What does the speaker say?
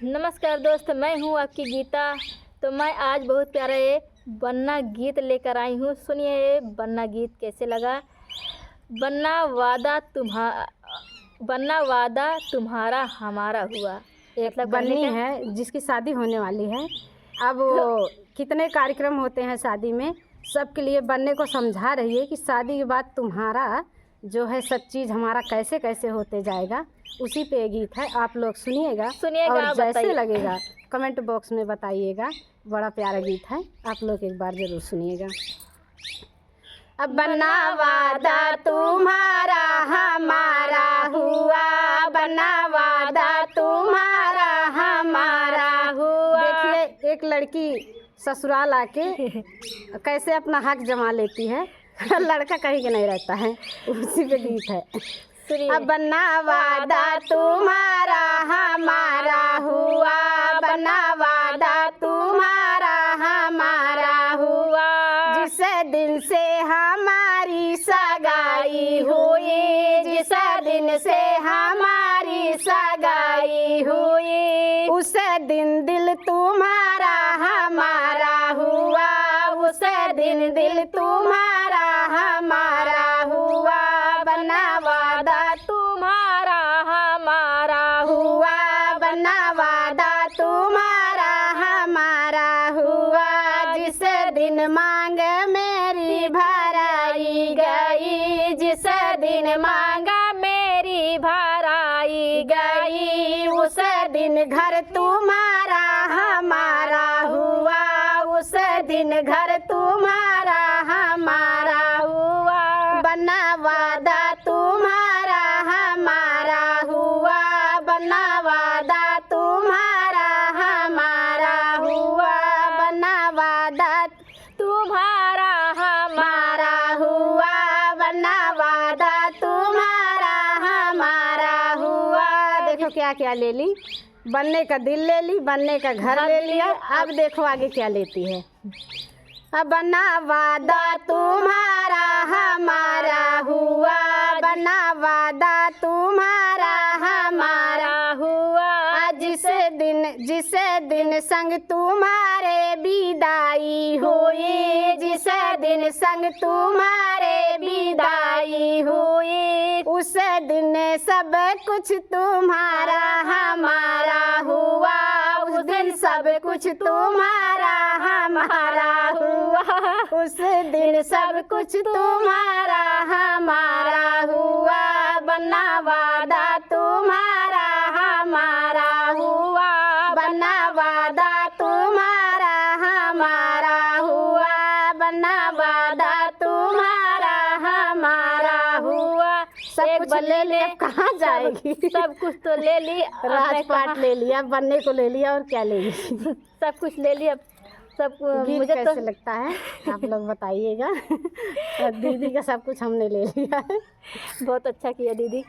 नमस्कार दोस्त, मैं हूँ आपकी गीता। तो मैं आज बहुत प्यारा ये बन्ना गीत लेकर आई हूँ। सुनिए ये बन्ना गीत कैसे लगा। बन्ना वादा तुम्हारा हमारा हुआ। एक बन्नी है जिसकी शादी होने वाली है। अब वो कितने कार्यक्रम होते हैं शादी में, सबके लिए बन्ने को समझा रही है कि शादी के बाद तुम्हारा जो है सब चीज़ हमारा कैसे कैसे होते जाएगा। उसी पे गीत है, आप लोग सुनिएगा और जैसे लगेगा कमेंट बॉक्स में बताइएगा। बड़ा प्यारा गीत है, आप लोग एक बार ज़रूर सुनिएगा। अब बन्ना वादा तुम्हारा हमारा हुआ, बन्ना वादा तुम्हारा हमारा हुआ। देखिए एक लड़की ससुराल आके कैसे अपना हक जमा लेती है। लड़का कहीं के नहीं रहता है, उसी पे गीत है। अब बन्ना वादा तुम्हारा हमारा हुआ, बन्ना वादा तुम्हारा हमारा हुआ। जिस दिन से हमारी सगाई हुई, जिस दिन से हमारी सगाई हुई, उस दिन दिल तुम्हारा हमारा हुआ, उस दिन दिल तुम्हारा हमारा हुआ। बन्ना वादा तुम्हारा हमारा हुआ, बन्ना वादा तुम्हारा हमारा हुआ। जिस दिन मांग मेरी भराई गई, जिस दिन मांग मेरी भराई गई, उस दिन घर तुम्हारा हमारा हुआ, उस दिन घर तुम्हारा हमारा हुआ। बन्ना वादा तुम्हारा हमारा हुआ, बन्ना वादा तुम्हारा हमारा हुआ, बन्ना वादा तुम्हारा हमारा हुआ, बन्ना वादा तुम्हारा हमारा हुआ। देखो क्या क्या ले ली, बनने का दिल ले ली, बनने का घर ले लिया। अब देखो आगे क्या लेती है। अब बन्ना वादा तुम्हारा हमारा हुआ, बन्ना वादा तुम्हारा हमारा हुआ। जिस दिन संग तुम्हारे विदाई हुई, जिस दिन संग तुम्हारे विदाई हुई, उस दिन सब कुछ तुम्हारा हमारा हुआ, उस दिन सब कुछ तुम्हारा हमारा हुआ, उस दिन सब कुछ तुम्हारा हमारा हुआ। बन्ना वादा तुम्हारा हमारा हुआ, बन्ना वादा तुम्हारा हमारा हुआ, बन्ना वादा तुम्हारा हमारा हुआ। सब कुछ ले लिया, कहाँ जाएगी? सब कुछ तो ले ली, राजपाट ले लिया, बनने को ले लिया, और क्या ले ली? सब कुछ ले लिया। सब मुझे कैसे लगता है आप लोग बताइएगा। दीदी का सब कुछ हमने ले लिया है। बहुत अच्छा किया दीदी।